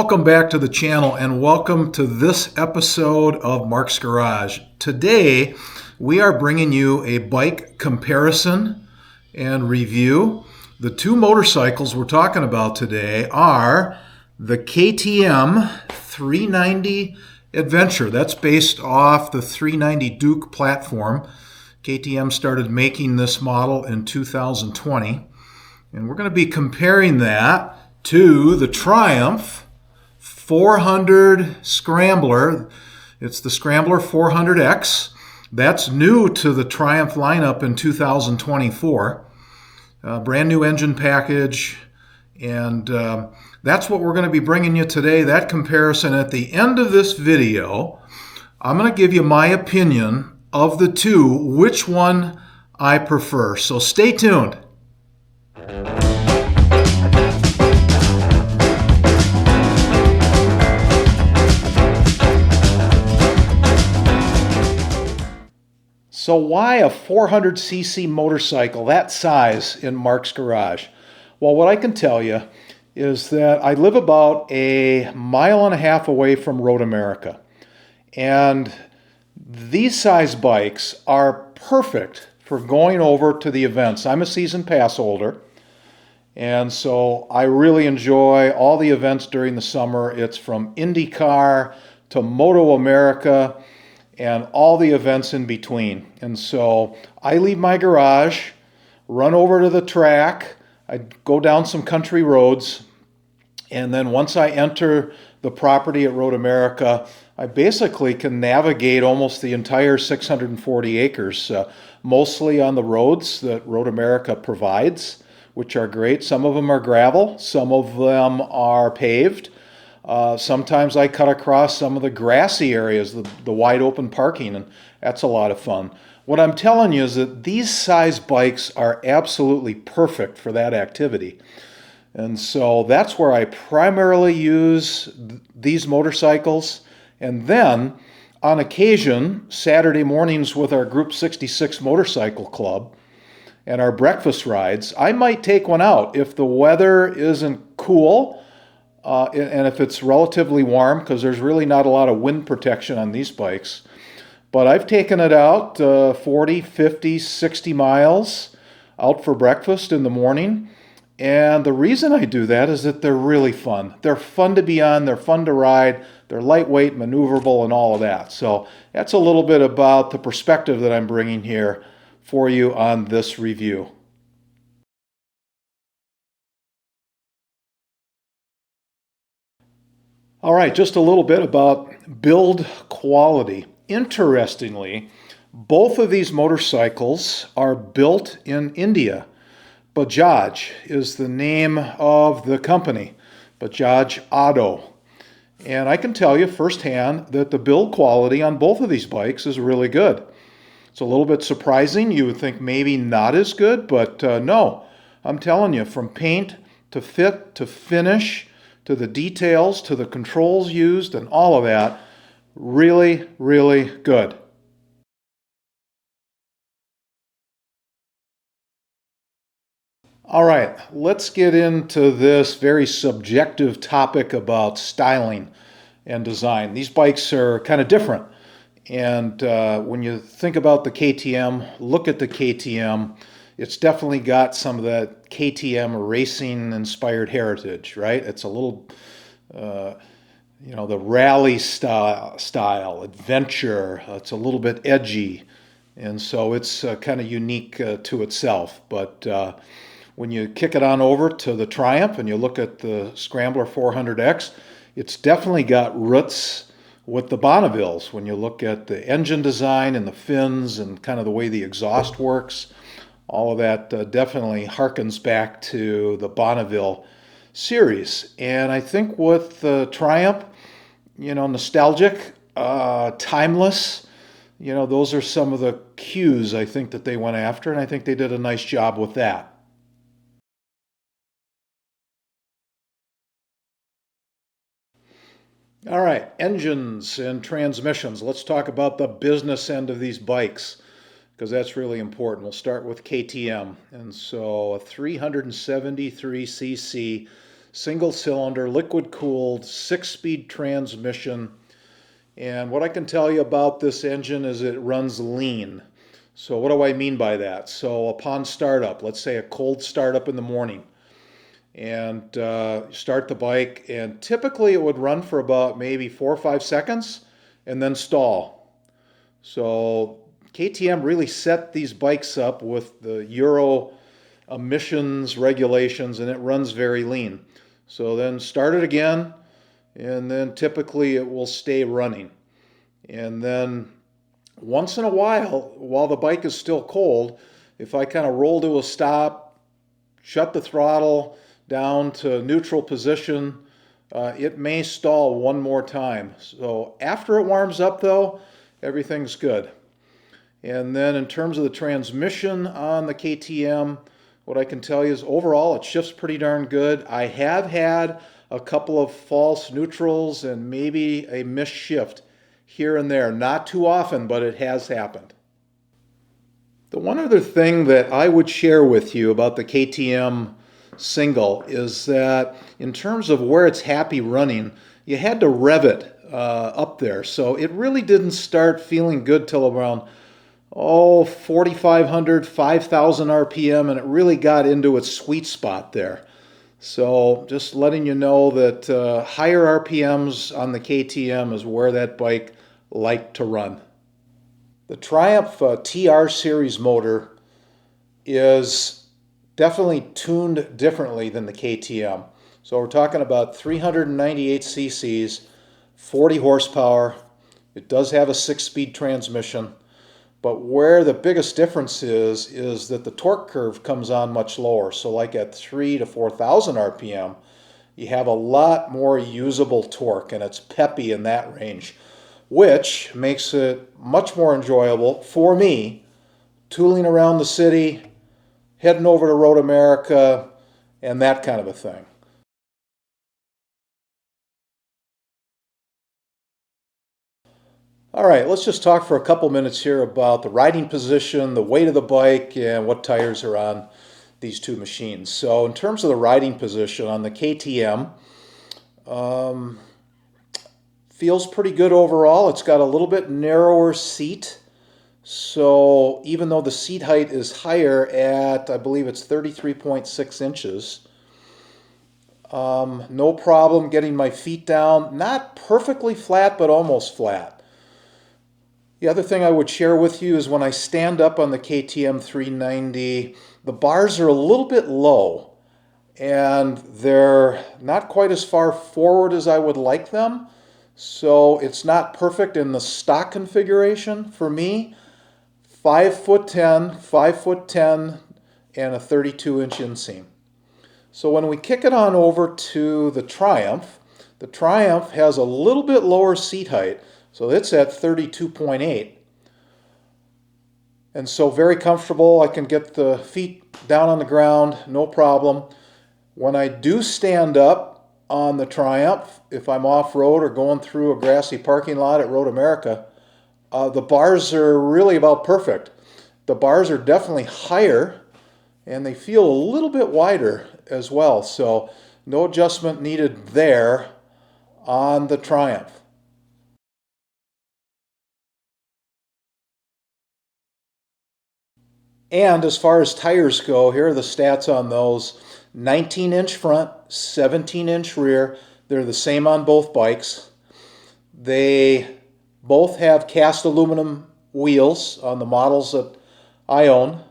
Welcome back to the channel and welcome to this episode of Mark's Garage. Today we are bringing you a bike comparison and review. The two motorcycles we're talking about today are the KTM 390 Adventure. That's based off the 390 Duke platform. KTM started making this model in 2020, and we're going to be comparing that to the Triumph 400 Scrambler. It's the Scrambler 400X. That's new to the Triumph lineup in 2024. Brand new engine package, and that's what we're going to be bringing you today, that comparison. At the end of this video, I'm going to give you my opinion of the two, which one I prefer. So stay tuned. So why a 400cc motorcycle that size in Mark's Garage? Well, what I can tell you is that I live about a mile and a half away from Road America. And these size bikes are perfect for going over to the events. I'm a season pass holder, and so I really enjoy all the events during the summer. It's from IndyCar to Moto America and all the events in between. And so I leave my garage, run over to the track, I go down some country roads, and then once I enter the property at Road America, I basically can navigate almost the entire 640 acres, mostly on the roads that Road America provides, which are great. Some of them are gravel, some of them are paved. Sometimes I cut across some of the grassy areas, the wide open parking, and that's a lot of fun. What I'm telling you is that these size bikes are absolutely perfect for that activity. And so that's where I primarily use these motorcycles. And then on occasion, Saturday mornings with our Group 66 Motorcycle Club and our breakfast rides, I might take one out if the weather isn't cool. And if it's relatively warm, because there's really not a lot of wind protection on these bikes. But I've taken it out 40, 50, 60 miles out for breakfast in the morning. And the reason I do that is that they're really fun. They're fun to be on, they're fun to ride, they're lightweight, maneuverable, and all of that. So that's a little bit about the perspective that I'm bringing here for you on this review. All right, just a little bit about build quality. Interestingly, both of these motorcycles are built in India. Bajaj is the name of the company, Bajaj Auto. And I can tell you firsthand that the build quality on both of these bikes is really good. It's a little bit surprising. You would think maybe not as good, but no. I'm telling you, from paint to fit to finish, to the details, to the controls used, and all of that, really, really good. All right, let's get into this very subjective topic about styling and design. These bikes are kind of different. And when you think about the KTM, look at the KTM, it's definitely got some of that KTM racing inspired heritage, right? It's a little, the rally style, adventure. It's a little bit edgy. And so it's kind of unique to itself. But when you kick it on over to the Triumph and you look at the Scrambler 400X, it's definitely got roots with the Bonnevilles. When you look at the engine design and the fins and kind of the way the exhaust works, all of that definitely harkens back to the Bonneville series. And I think with the Triumph, nostalgic, timeless, those are some of the cues I think that they went after, and I think they did a nice job with that. All right, engines and transmissions. Let's talk about the business end of these bikes, because that's really important. We'll start with KTM. And so a 373cc single cylinder, liquid cooled, 6-speed transmission. And what I can tell you about this engine is it runs lean. So what do I mean by that? So upon startup, let's say a cold startup in the morning, and start the bike, and typically it would run for about maybe 4 or 5 seconds and then stall. So KTM really set these bikes up with the Euro emissions regulations, and it runs very lean. So then start it again, and then typically it will stay running. And then once in a while the bike is still cold, if I kind of roll to a stop, shut the throttle down to neutral position, it may stall one more time. So after it warms up though, everything's good. And then in terms of the transmission on the KTM, what I can tell you is overall it shifts pretty darn good. I have had a couple of false neutrals and maybe a missed shift here and there. Not too often, but it has happened. The one other thing that I would share with you about the KTM single is that in terms of where it's happy running, you had to rev it up there. So it really didn't start feeling good till around 4,500, 5,000 RPM, and it really got into its sweet spot there. So just letting you know that higher RPMs on the KTM is where that bike liked to run. The Triumph TR series motor is definitely tuned differently than the KTM. So we're talking about 398 cc's, 40 horsepower. It does have a 6-speed transmission. But where the biggest difference is that the torque curve comes on much lower. So like at 3,000 to 4,000 RPM, you have a lot more usable torque, and it's peppy in that range, which makes it much more enjoyable for me, tooling around the city, heading over to Road America, and that kind of a thing. All right, let's just talk for a couple minutes here about the riding position, the weight of the bike, and what tires are on these two machines. So in terms of the riding position on the KTM, feels pretty good overall. It's got a little bit narrower seat. So even though the seat height is higher at, I believe it's 33.6 inches, no problem getting my feet down. Not perfectly flat, but almost flat. The other thing I would share with you is when I stand up on the KTM 390, the bars are a little bit low, and they're not quite as far forward as I would like them. So it's not perfect in the stock configuration for me. 5'10", 5'10", and a 32-inch inseam. So when we kick it on over to the Triumph has a little bit lower seat height. So it's at 32.8. And so very comfortable. I can get the feet down on the ground, no problem. When I do stand up on the Triumph, if I'm off-road or going through a grassy parking lot at Road America, the bars are really about perfect. The bars are definitely higher, and they feel a little bit wider as well. So no adjustment needed there on the Triumph. And as far as tires go, here are the stats on those. 19-inch front, 17-inch rear. They're the same on both bikes. They both have cast aluminum wheels on the models that I own.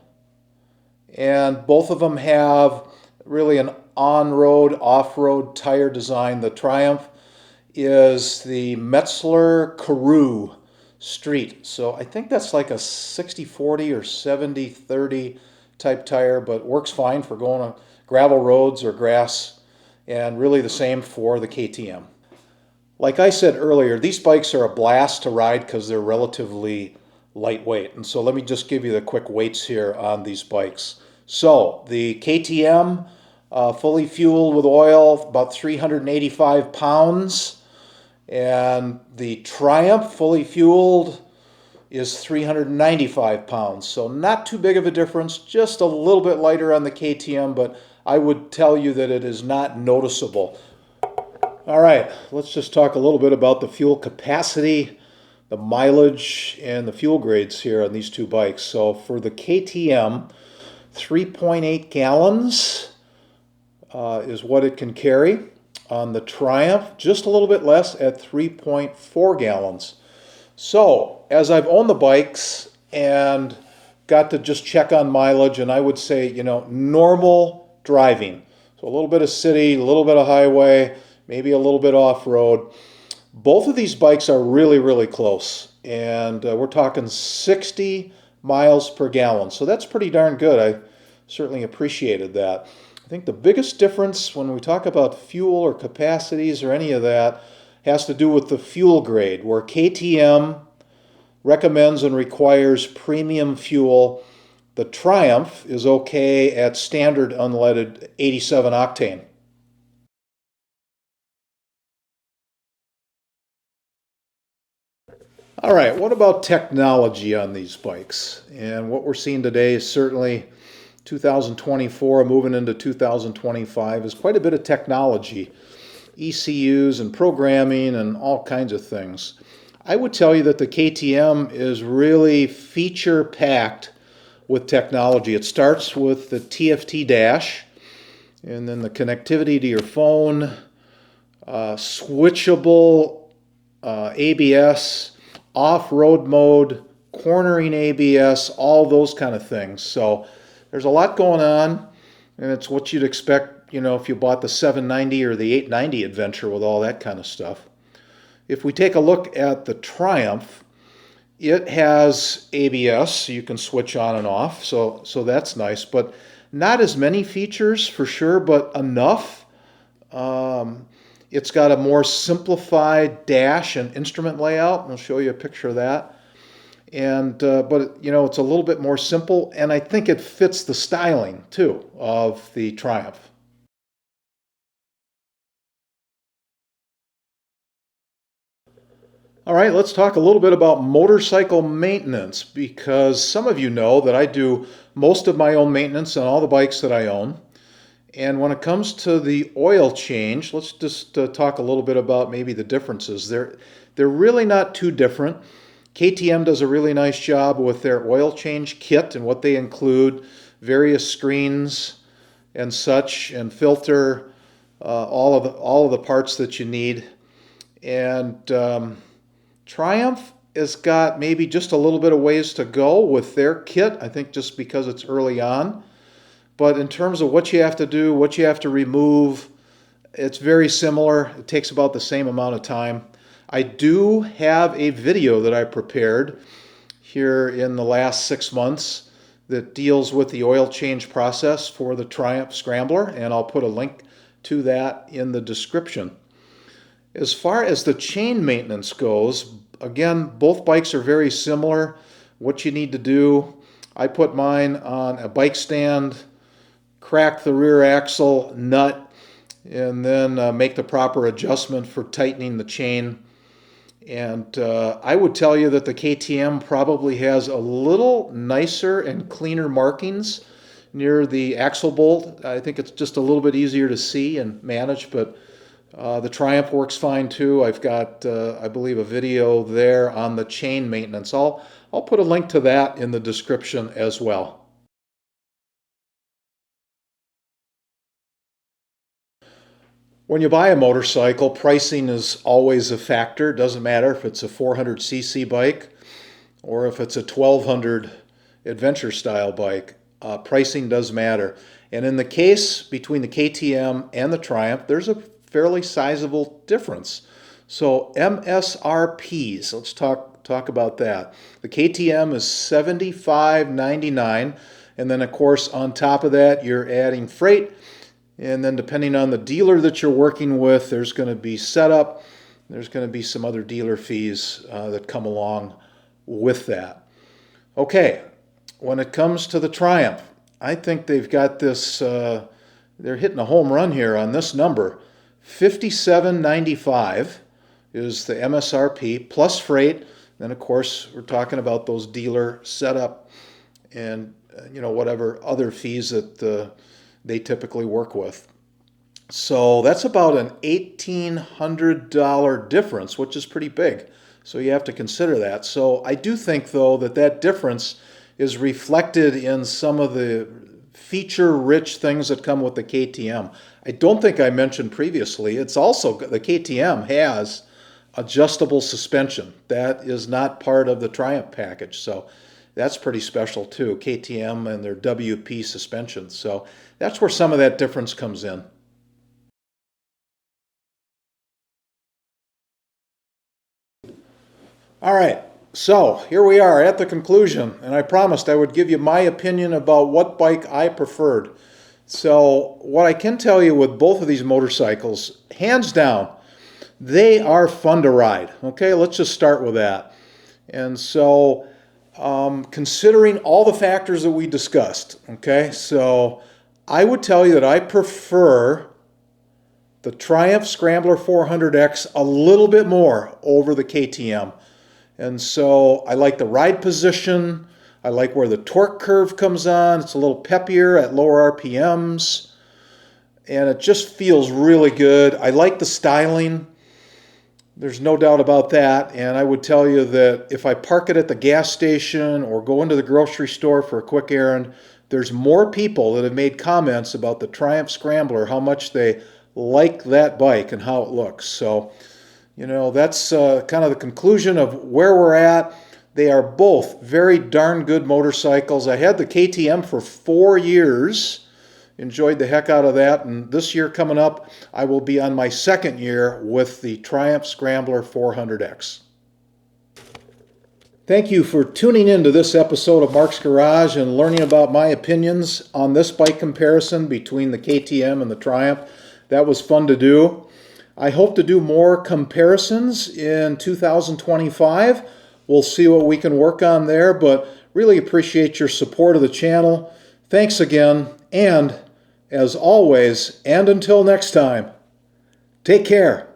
And both of them have really an on-road, off-road tire design. The Triumph is the Metzler Karoo Street. So I think that's like a 60-40 or 70-30 type tire, but works fine for going on gravel roads or grass, and really the same for the KTM. Like I said earlier, these bikes are a blast to ride because they're relatively lightweight. And so let me just give you the quick weights here on these bikes. So the KTM, fully fueled with oil, about 385 pounds. And the Triumph, fully fueled, is 395 pounds. So not too big of a difference, just a little bit lighter on the KTM, but I would tell you that it is not noticeable. All right, let's just talk a little bit about the fuel capacity, the mileage, and the fuel grades here on these two bikes. So for the KTM, 3.8 gallons is what it can carry. On the Triumph, just a little bit less at 3.4 gallons. So as I've owned the bikes and got to just check on mileage, and I would say, normal driving. So a little bit of city, a little bit of highway, maybe a little bit off-road. Both of these bikes are really, really close. And we're talking 60 miles per gallon. So that's pretty darn good. I certainly appreciated that. I think the biggest difference when we talk about fuel or capacities or any of that has to do with the fuel grade, where KTM recommends and requires premium fuel. The Triumph is okay at standard unleaded 87 octane. All right, what about technology on these bikes? And what we're seeing today is certainly 2024, moving into 2025, is quite a bit of technology, ECUs and programming and all kinds of things. I would tell you that the KTM is really feature-packed with technology. It starts with the TFT dash, and then the connectivity to your phone, switchable ABS, off-road mode, cornering ABS, all those kind of things. So there's a lot going on, and it's what you'd expect, if you bought the 790 or the 890 Adventure with all that kind of stuff. If we take a look at the Triumph, it has ABS, so you can switch on and off, so that's nice, but not as many features for sure, but enough. It's got a more simplified dash and instrument layout. I'll show you a picture of that. And but it's a little bit more simple, and I think it fits the styling too of the Triumph. All right, let's talk a little bit about motorcycle maintenance, because some of you know that I do most of my own maintenance on all the bikes that I own. And when it comes to the oil change, let's just talk a little bit about maybe the differences. They're really not too different. KTM does a really nice job with their oil change kit and what they include, various screens and such, and filter, all of the parts that you need. And Triumph has got maybe just a little bit of ways to go with their kit, I think just because it's early on. But in terms of what you have to do, what you have to remove, it's very similar. It takes about the same amount of time. I do have a video that I prepared here in the last 6 months that deals with the oil change process for the Triumph Scrambler, and I'll put a link to that in the description. As far as the chain maintenance goes, again, both bikes are very similar. What you need to do, I put mine on a bike stand, crack the rear axle nut, and then make the proper adjustment for tightening the chain. And I would tell you that the KTM probably has a little nicer and cleaner markings near the axle bolt. I think it's just a little bit easier to see and manage, but the Triumph works fine too. I've got, I believe, a video there on the chain maintenance. I'll put a link to that in the description as well. When you buy a motorcycle, pricing is always a factor. It doesn't matter if it's a 400cc bike or if it's a 1200 adventure style bike. Pricing does matter. And in the case between the KTM and the Triumph, there's a fairly sizable difference. So MSRPs, let's talk about that. The KTM is $75.99, and then of course on top of that you're adding freight. And then depending on the dealer that you're working with, there's going to be setup. There's going to be some other dealer fees that come along with that. Okay, when it comes to the Triumph, I think they've got this, they're hitting a home run here on this number. $57.95 is the MSRP plus freight. Then, of course, we're talking about those dealer setup and whatever other fees that they typically work with. So that's about an $1,800 difference, which is pretty big. So you have to consider that. So I do think, though, that difference is reflected in some of the feature-rich things that come with the KTM. I don't think I mentioned previously, it's also, the KTM has adjustable suspension. That is not part of the Triumph package. So that's pretty special too, KTM and their WP suspension. So that's where some of that difference comes in. All right, so here we are at the conclusion, and I promised I would give you my opinion about what bike I preferred. So what I can tell you with both of these motorcycles, hands down, they are fun to ride. Okay, let's just start with that. And so considering all the factors that we discussed, okay, so I would tell you that I prefer the Triumph Scrambler 400X a little bit more over the KTM. And so I like the ride position. I like where the torque curve comes on. It's a little peppier at lower RPMs. And it just feels really good. I like the styling. There's no doubt about that. And I would tell you that if I park it at the gas station or go into the grocery store for a quick errand, there's more people that have made comments about the Triumph Scrambler, how much they like that bike and how it looks. So, that's kind of the conclusion of where we're at. They are both very darn good motorcycles. I had the KTM for 4 years. Enjoyed the heck out of that. And this year coming up, I will be on my 2nd year with the Triumph Scrambler 400X. Thank you for tuning in to this episode of Mark's Garage and learning about my opinions on this bike comparison between the KTM and the Triumph. That was fun to do. I hope to do more comparisons in 2025. We'll see what we can work on there, but really appreciate your support of the channel. Thanks again, and as always, and until next time, take care.